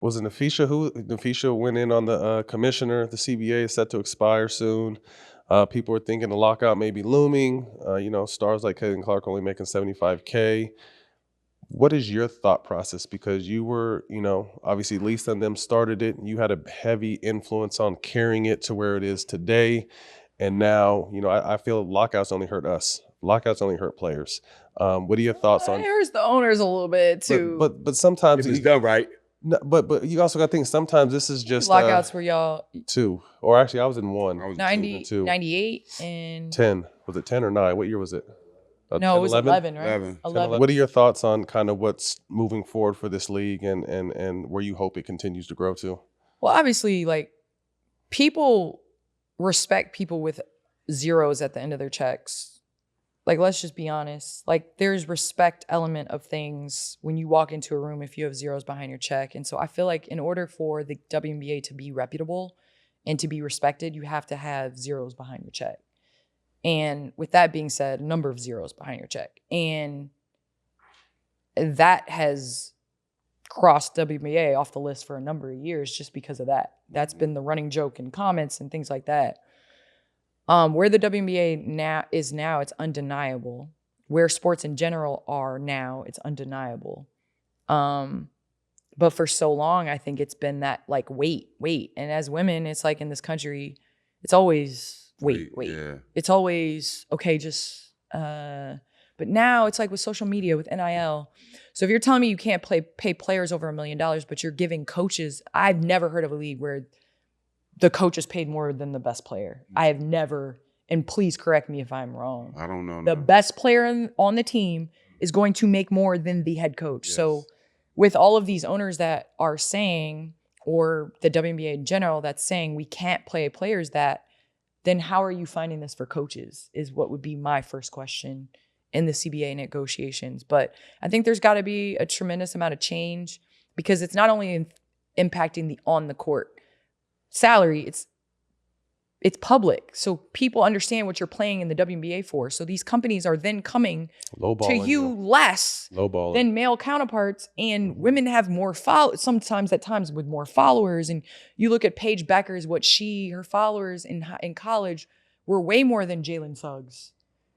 Was it Nafisha Nafisha went in on the commissioner? The CBA is set to expire soon. People are thinking the lockout may be looming. Stars like Caitlin Clark only making $75K. What is your thought process? Because you were, obviously Lisa and them started it. You had a heavy influence on carrying it to where it is today. And now, I feel lockouts only hurt us. Lockouts only hurt players. What are your thoughts on? It hurts the owners a little bit too. But sometimes it's done right. No, but you also got to think sometimes this is just lockouts were y'all 2, or actually I was in 1. I was 2. 98 and 10. Was it 10 or 9? What year was it? No, 10, it was 11, right? 11. What are your thoughts on kind of what's moving forward for this league and where you hope it continues to grow to? Well, obviously, like, people respect people with zeros at the end of their checks. Like, let's just be honest. Like, there's respect element of things when you walk into a room if you have zeros behind your check. And so I feel like in order for the WNBA to be reputable and to be respected, you have to have zeros behind your check. And with that being said, a number of zeros behind your check. And that has crossed WNBA off the list for a number of years just because of that. That's been the running joke in comments and things like that. Where the WNBA now, it's undeniable. Where sports in general are now, it's undeniable. But for so long, I think it's been that, like, wait. And as women, it's like in this country, it's always wait. Yeah. It's always, okay, just, but now it's like with social media, with NIL. So if you're telling me you can't pay players over $1 million, but you're giving coaches, I've never heard of a league where the coach is paid more than the best player. I have never, and please correct me if I'm wrong. I don't know. The best player on the team is going to make more than the head coach. Yes. So with all of these owners that are saying, or the WNBA in general that's saying we can't play players that, then how are you finding this for coaches is what would be my first question in the CBA negotiations. But I think there's got to be a tremendous amount of change because it's not only impacting the on the court salary, it's public. So people understand what you're playing in the WNBA for. So these companies are then coming to you less than male counterparts, and women have more sometimes at times with more followers. And you look at Paige Bueckers, her followers in college were way more than Jalen Suggs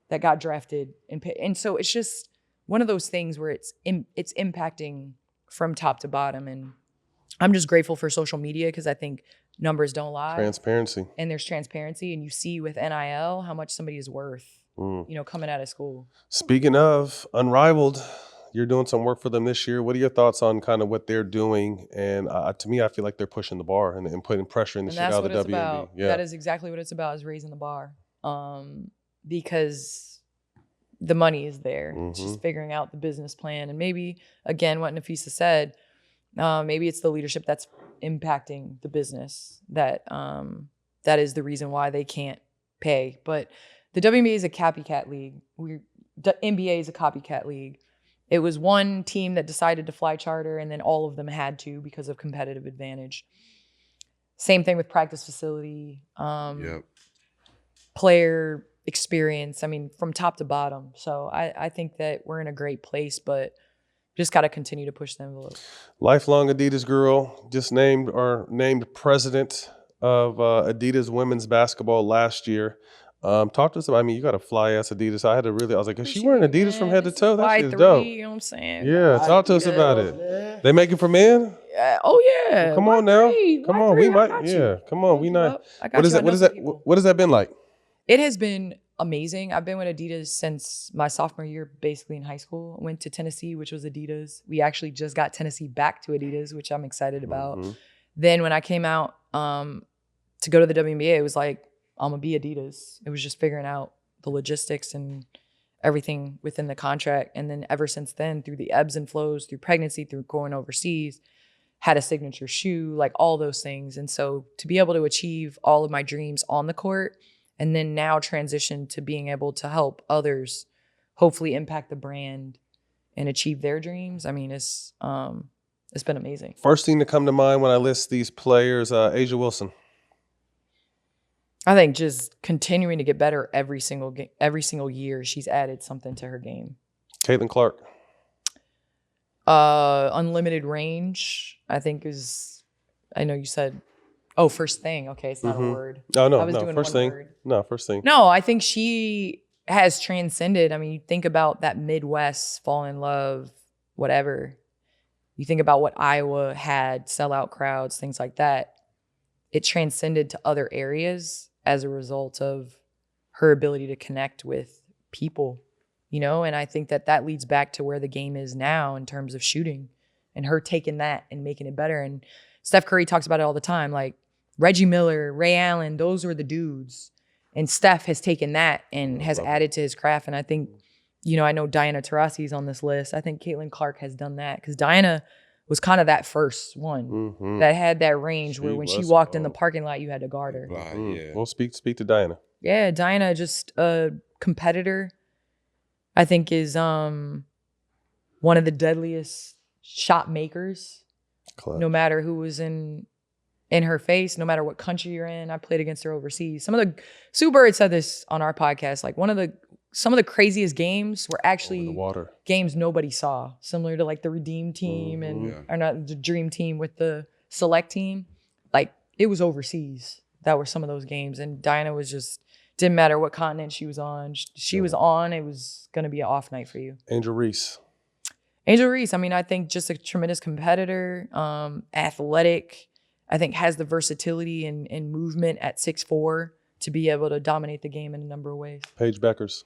that got drafted. And so it's just one of those things where it's impacting from top to bottom. And I'm just grateful for social media because I think numbers don't lie. Transparency. And there's transparency, and you see with NIL how much somebody is worth, coming out of school. Speaking of Unrivaled, you're doing some work for them this year. What are your thoughts on kind of what they're doing? And to me, I feel like they're pushing the bar and putting pressure in the shit out of the WNBA. About. Yeah. That is exactly what it's about, is raising the bar. Because the money is there. It's just figuring out the business plan. And maybe, again, what Nafisa said, maybe it's the leadership that's impacting the business that is the reason why they can't pay. But the WNBA is a copycat league. The NBA is a copycat league. It was one team that decided to fly charter, and then all of them had to because of competitive advantage. Same thing with practice facility, player experience. I mean, from top to bottom. So I think that we're in a great place, but just got to continue to push the envelope. Lifelong Adidas girl, just named president of Adidas women's basketball last year. Talk to us about, you got a fly ass Adidas. I was like, is she wearing Adidas from head to toe? That shit's dope. You know what I'm saying? Yeah, talk to us about it. Yeah. They make it for men? Oh yeah. Well, come on now. Come on, we might. Yeah, come on, we not. What is that? What has that been like? It has been amazing. I've been with Adidas since my sophomore year, basically in high school. I went to Tennessee, which was Adidas. We actually just got Tennessee back to Adidas, which I'm excited about. Then when I came out to go to the WNBA, it was like, I'm going to be Adidas. It was just figuring out the logistics and everything within the contract. And then ever since then, through the ebbs and flows, through pregnancy, through going overseas, had a signature shoe, like all those things. And so to be able to achieve all of my dreams on the court, and then now transition to being able to help others hopefully impact the brand and achieve their dreams. It's been amazing. First thing to come to mind when I list these players, A'ja Wilson. I think just continuing to get better every single year. She's added something to her game. Caitlin Clark. Unlimited range, I think is, I know you said, first thing. Okay, it's not a word. Oh, I was no. doing First one thing. word. No, first thing. No, I think she has transcended. I mean, you think about that Midwest, fall in love, whatever. You think about what Iowa had, sellout crowds, things like that. It transcended to other areas as a result of her ability to connect with people, you know? And I think that that leads back to where the game is now in terms of shooting and her taking that and making it better. And Steph Curry talks about it all the time. Like Reggie Miller, Ray Allen, those were the dudes. And Steph has taken that and has added to his craft. And I think, you know, I know Diana Taurasi is on this list. I think Caitlin Clark has done that because Diana was kind of that first one that had that range where when she walked in the parking lot, you had to guard her. Yeah. Well, speak to Diana. Yeah, Diana, just a competitor, I think is one of the deadliest shot makers. Clutch. No matter who was in her face, no matter what country you're in. I played against her overseas. Some of the Sue Bird said this on our podcast. Like some of the craziest games were actually games nobody saw, similar to like the Redeem team or not the Dream team with the Select team. Like it was overseas. That were some of those games. And Diana was just, didn't matter what continent she was on. She was on, it was going to be an off night for you. Angel Reese, I mean, I think just a tremendous competitor, athletic, I think has the versatility and movement at 6'4" to be able to dominate the game in a number of ways. Paige Bueckers.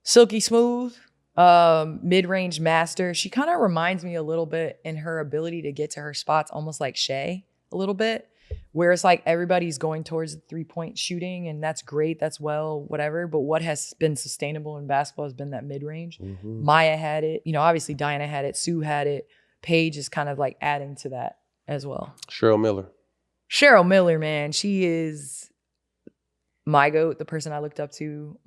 Silky smooth, mid-range master. She kind of reminds me a little bit in her ability to get to her spots, almost like Shea a little bit, where it's like everybody's going towards the three-point shooting, and that's great, that's whatever. But what has been sustainable in basketball has been that mid-range. Maya had it. You know, obviously Diana had it. Sue had it. Paige is kind of like adding to that as well. Cheryl Miller, man. She is my GOAT, the person I looked up to.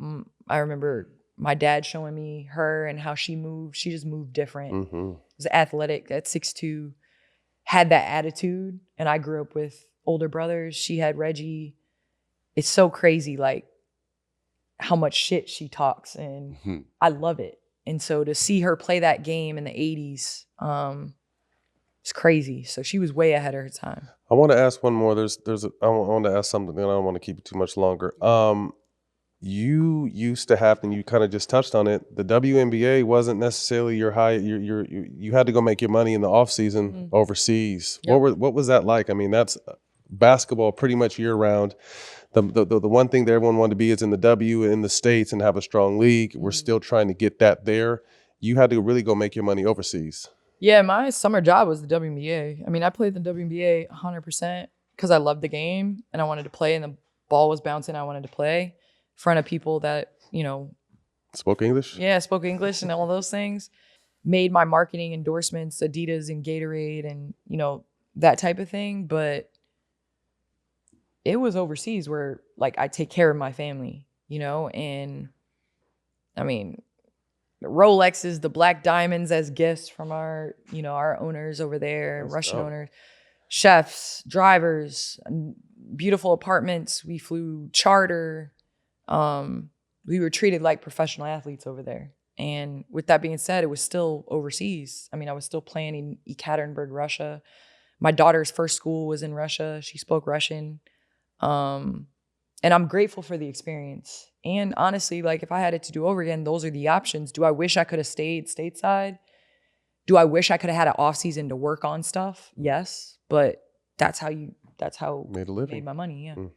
I remember my dad showing me her and how she moved. She just moved different. Was athletic at 6'2", had that attitude. And I grew up with older brothers. She had Reggie. It's so crazy, like how much shit she talks, and I love it. And so to see her play that game in the 80s, it's crazy. So she was way ahead of her time. I want to ask one more. I want to ask something, and I don't want to keep it too much longer. You used to have, and you kind of just touched on it, the WNBA wasn't necessarily your high. You had to go make your money in the off season overseas. Yep. What was that like? I mean, that's basketball pretty much year round. The one thing that everyone wanted to be is in the W in the States and have a strong league. We're still trying to get that there. You had to really go make your money overseas. Yeah, my summer job was the WNBA. I mean, I played the WNBA 100% because I loved the game and I wanted to play, and the ball was bouncing. I wanted to play in front of people that, you know, spoke English. Yeah, spoke English and all those things. Made my marketing endorsements, Adidas and Gatorade and, you know, that type of thing. But it was overseas where, like, I take care of my family, you know, and I mean, the Rolexes, the black diamonds as gifts from our, you know, our owners over there, Russian owners, chefs, drivers, beautiful apartments. We flew charter. We were treated like professional athletes over there. And with that being said, it was still overseas. I mean, I was still playing in Ekaterinburg, Russia. My daughter's first school was in Russia. She spoke Russian. And I'm grateful for the experience. And honestly, like if I had it to do over again, those are the options. Do I wish I could have stayed stateside? Do I wish I could have had an off season to work on stuff? Yes. But that's how I made my money. Yeah.